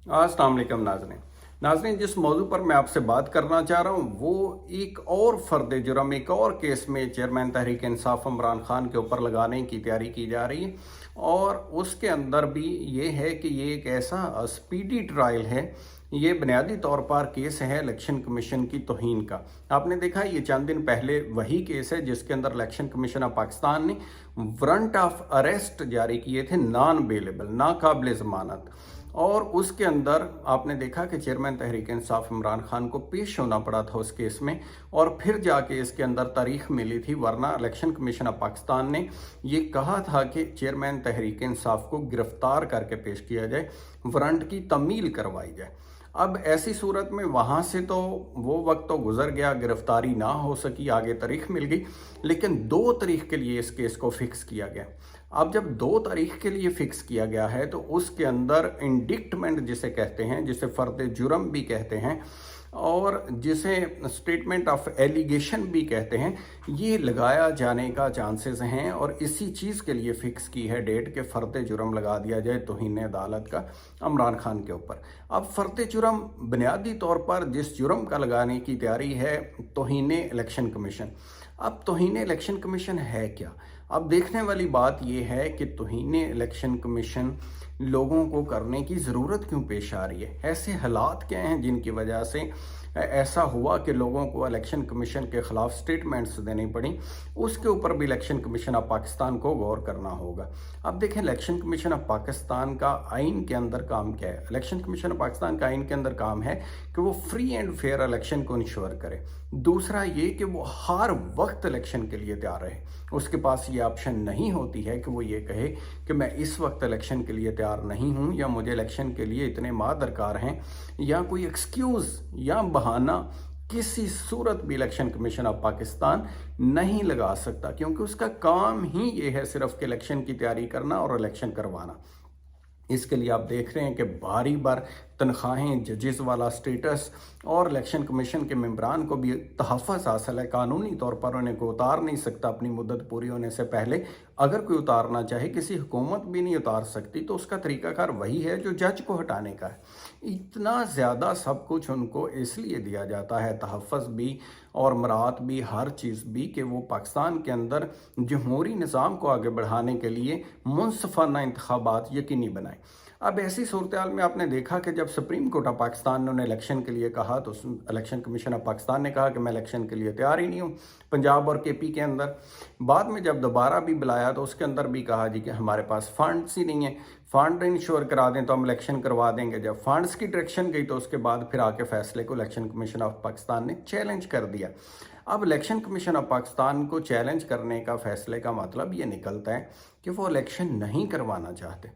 अस्सलाम वालेकुम नाज़रीन। नाज़रीन, जिस मौजू पर मैं आपसे बात करना चाह रहा हूँ वो एक और फ़र्द जुर्म, एक और केस में चेयरमैन तहरीक इंसाफ इमरान खान के ऊपर लगाने की तैयारी की जा रही है। और उसके अंदर भी ये है कि ये एक ऐसा स्पीडी ट्रायल है। ये बुनियादी तौर पर केस है इलेक्शन कमीशन की तौहीन का। आपने देखा ये चंद दिन पहले वही केस है जिसके अंदर इलेक्शन कमीशन ऑफ पाकिस्तान ने वारंट ऑफ अरेस्ट जारी किए थे, नॉन बेलेबल, नाकाबिल ज़मानत। और उसके अंदर आपने देखा कि चेयरमैन तहरीक इंसाफ इमरान खान को पेश होना पड़ा था उस केस में, और फिर जाके इसके अंदर तारीख मिली थी, वरना इलेक्शन कमीशन ऑफ पाकिस्तान ने ये कहा था कि चेयरमैन तहरीक इंसाफ को गिरफ्तार करके पेश किया जाए, वारंट की तमील करवाई जाए। अब ऐसी सूरत में वहाँ से तो वो वक्त तो गुजर गया, गिरफ्तारी ना हो सकी, आगे तारीख मिल गई, लेकिन 2 तारीख के लिए इस केस को फिक्स किया गया। अब जब 2 तारीख के लिए फिक्स किया गया है तो उसके अंदर इंडिक्टमेंट जिसे कहते हैं, जिसे फ़र्द जुर्म भी कहते हैं और जिसे स्टेटमेंट ऑफ एलिगेशन भी कहते हैं, ये लगाया जाने का चांसेस हैं। और इसी चीज़ के लिए फ़िक्स की है डेट के फ़र्द जुर्म लगा दिया जाए तौहीन अदालत का इमरान खान के ऊपर। अब फ़र्द जुर्म बुनियादी तौर पर जिस जुर्म का लगाने की तैयारी है, तौहीन इलेक्शन कमीशन। अब तौहीन इलेक्शन कमीशन है क्या? अब देखने वाली बात यह है कि तौहीन इलेक्शन कमीशन लोगों को करने की ज़रूरत क्यों पेश आ रही है, ऐसे हालात क्या हैं जिनकी वजह से ऐसा हुआ कि लोगों को इलेक्शन कमीशन के ख़िलाफ़ स्टेटमेंट्स देनी पड़ी। उसके ऊपर भी इलेक्शन कमीशन ऑफ पाकिस्तान को गौर करना होगा। अब देखें, इलेक्शन कमीशन ऑफ पाकिस्तान का आइन के अंदर काम क्या है? इलेक्शन कमीशन ऑफ पाकिस्तान का आइन के अंदर काम है कि वो फ्री एंड फेयर इलेक्शन को इंश्योर करे। दूसरा ये कि वो हर वक्त इलेक्शन के लिए तैयार रहे। उसके पास ये ऑप्शन नहीं होती है कि वो ये कहे कि मैं इस वक्त इलेक्शन के लिए तैयार नहीं हूँ, या मुझे इलेक्शन के लिए इतने माह दरकार हैं, या कोई एक्सक्यूज़ या बहाना किसी सूरत भी इलेक्शन कमीशन ऑफ पाकिस्तान नहीं लगा सकता, क्योंकि उसका काम ही ये है सिर्फ कि इलेक्शन की तैयारी करना और इलेक्शन करवाना। इसके लिए आप देख रहे हैं कि बारी बार तनख्वाहें, जजेस वाला स्टेटस, और इलेक्शन कमीशन के मेंबरान को भी तहफ़्फ़ुज़ हासिल है। कानूनी तौर पर उन्हें को उतार नहीं सकता अपनी मुद्दत पूरी होने से पहले। अगर कोई उतारना चाहे, किसी हुकूमत भी नहीं उतार सकती, तो उसका तरीक़ाकार वही है जो जज को हटाने का है। इतना ज़्यादा सब कुछ उनको इसलिए दिया जाता है, तहफ़्फ़ुज़ भी और मरात भी, हर चीज़ भी, कि वो पाकिस्तान के अंदर जमहूरी निज़ाम को आगे बढ़ाने के लिए मुनसफ़ाना इंतख़ाबात यकीनी बनाएं। अब ऐसी सूरत हाल में आपने देखा कि जब सुप्रीम कोर्ट ऑफ पाकिस्तान ने उन्हें इलेक्शन के लिए कहा तो इलेक्शन कमीशन ऑफ पाकिस्तान ने कहा कि मैं इलेक्शन के लिए तैयार ही नहीं हूँ पंजाब और केपी के अंदर। बाद में जब दोबारा भी बुलाया तो उसके अंदर भी कहा जी कि हमारे पास फंड्स ही नहीं है, फंड इंश्योर करा दें तो हम इलेक्शन करवा देंगे। जब फंड्स की डायरेक्शन गई तो उसके बाद फिर आके फैसले को इलेक्शन कमीशन ऑफ पाकिस्तान ने चैलेंज कर दिया। अब इलेक्शन कमीशन ऑफ पाकिस्तान को चैलेंज करने का फैसले का मतलब ये निकलता है कि वो इलेक्शन नहीं करवाना चाहते।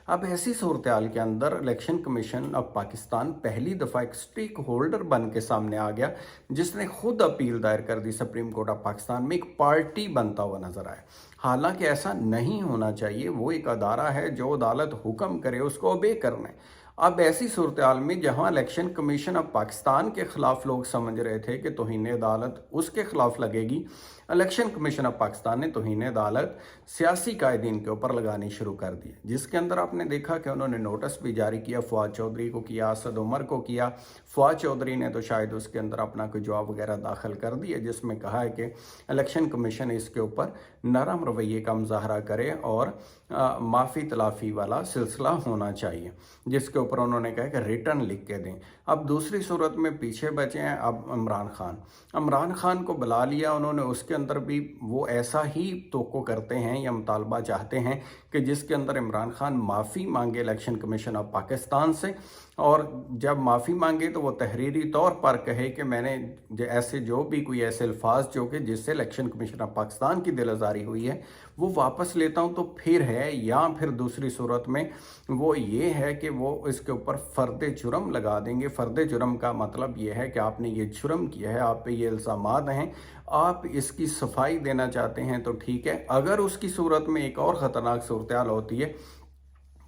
अब ऐसी सूरत हाल के अंदर इलेक्शन कमीशन ऑफ पाकिस्तान पहली दफ़ा एक स्टेक होल्डर बन के सामने आ गया, जिसने खुद अपील दायर कर दी सुप्रीम कोर्ट ऑफ पाकिस्तान में, एक पार्टी बनता हुआ नजर आया। हालांकि ऐसा नहीं होना चाहिए, वो एक अदारा है, जो अदालत हुक्म करे उसको ओबे करना है। अब ऐसी सूरत हाल में जहां इलेक्शन कमीशन ऑफ पाकिस्तान के खिलाफ लोग समझ रहे थे कि तौहीन अदालत उसके खिलाफ लगेगी, इलेक्शन कमीशन ऑफ पाकिस्तान ने तौहीन अदालत सियासी कायदीन के ऊपर लगानी शुरू कर दी, जिसके अंदर आपने देखा कि उन्होंने नोटिस भी जारी किया। फवाद चौधरी को किया, असद उमर को किया। फवाद चौधरी ने तो शायद उसके अंदर अपना कोई जवाब वगैरह दाखिल कर दिया, जिसमें कहा है कि इलेक्शन कमीशन इसके ऊपर नरम रवैये का मुजाहरा करे और माफ़ी तलाफ़ी वाला सिलसिला होना चाहिए, जिसके ऊपर उन्होंने कहा कि रिटर्न लिख के दें। अब दूसरी सूरत में पीछे बचे हैं अब इमरान खान को बुला लिया उन्होंने, उसके अंदर भी वो ऐसा ही तोक़ो करते हैं या मुतालबा चाहते हैं कि जिसके अंदर इमरान खान माफ़ी मांगे इलेक्शन कमीशन ऑफ पाकिस्तान से, और जब माफ़ी मांगे तो वो तहरीरी तौर पर कहे कि मैंने ऐसे जो भी कोई ऐसे अल्फाज जो कि जिससे इलेक्शन कमीशन ऑफ पाकिस्तान की दिल आज़ारी हुई है वो वापस लेता हूँ, तो फिर है। या फिर दूसरी सूरत में वो ये है कि वो इसके ऊपर फ़र्द जुर्म लगा देंगे। फ़र्द जुर्म का मतलब ये है कि आपने ये जुर्म किया है, आप पे ये इल्ज़ामात हैं, आप इसकी सफाई देना चाहते हैं तो ठीक है। अगर उसकी सूरत में एक और ख़तरनाक सूरत हाल होती है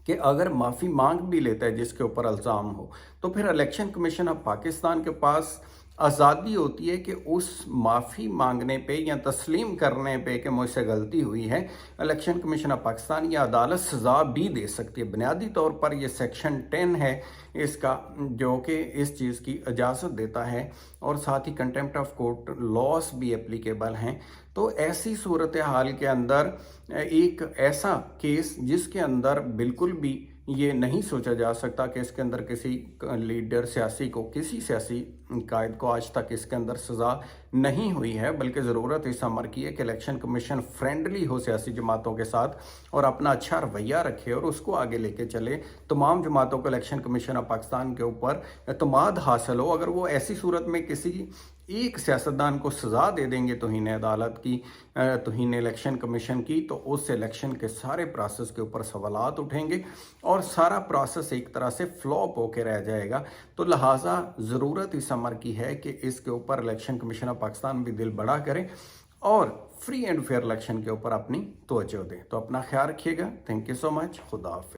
कि अगर माफ़ी मांग भी लेता है जिसके ऊपर इल्ज़ाम हो, तो फिर इलेक्शन कमीशन ऑफ पाकिस्तान के पास आज़ादी होती है कि उस माफ़ी मांगने पे या तस्लीम करने पे कि मुझसे गलती हुई है, इलेक्शन कमीशन ऑफ पाकिस्तान या अदालत सज़ा भी दे सकती है। बुनियादी तौर पर ये सेक्शन 10 है इसका, जो कि इस चीज़ की इजाज़त देता है, और साथ ही कंटेम्प्ट ऑफ कोर्ट लॉस भी एप्लीकेबल हैं। तो ऐसी सूरत हाल के अंदर एक ऐसा केस जिसके अंदर बिल्कुल भी ये नहीं सोचा जा सकता कि इसके अंदर किसी लीडर सियासी को, किसी सियासी कायद को आज तक इसके अंदर सज़ा नहीं हुई है, बल्कि ज़रूरत इस अमर की है कि इलेक्शन कमीशन फ्रेंडली हो सियासी जमातों के साथ और अपना अच्छा रवैया रखे और उसको आगे लेके चले। तमाम जमातों को इलेक्शन कमीशन ऑफ पाकिस्तान के ऊपर एतमाद हासिल हो। अगर वो ऐसी सूरत में किसी एक सियासतदान को सज़ा दे देंगे तौहीन अदालत की, तौहीन इलेक्शन कमीशन की, तो उस इलेक्शन के सारे प्रोसेस के ऊपर सवालात उठेंगे और सारा प्रोसेस एक तरह से फ्लॉप होकर रह जाएगा। तो लिहाजा ज़रूरत इस अमर की है कि इसके ऊपर इलेक्शन कमीशन ऑफ पाकिस्तान भी दिल बड़ा करे और फ्री एंड फेयर इलेक्शन के ऊपर अपनी तवज्जो दे। तो अपना ख्याल रखिएगा। Thank you so much. खुदा हाफिज़।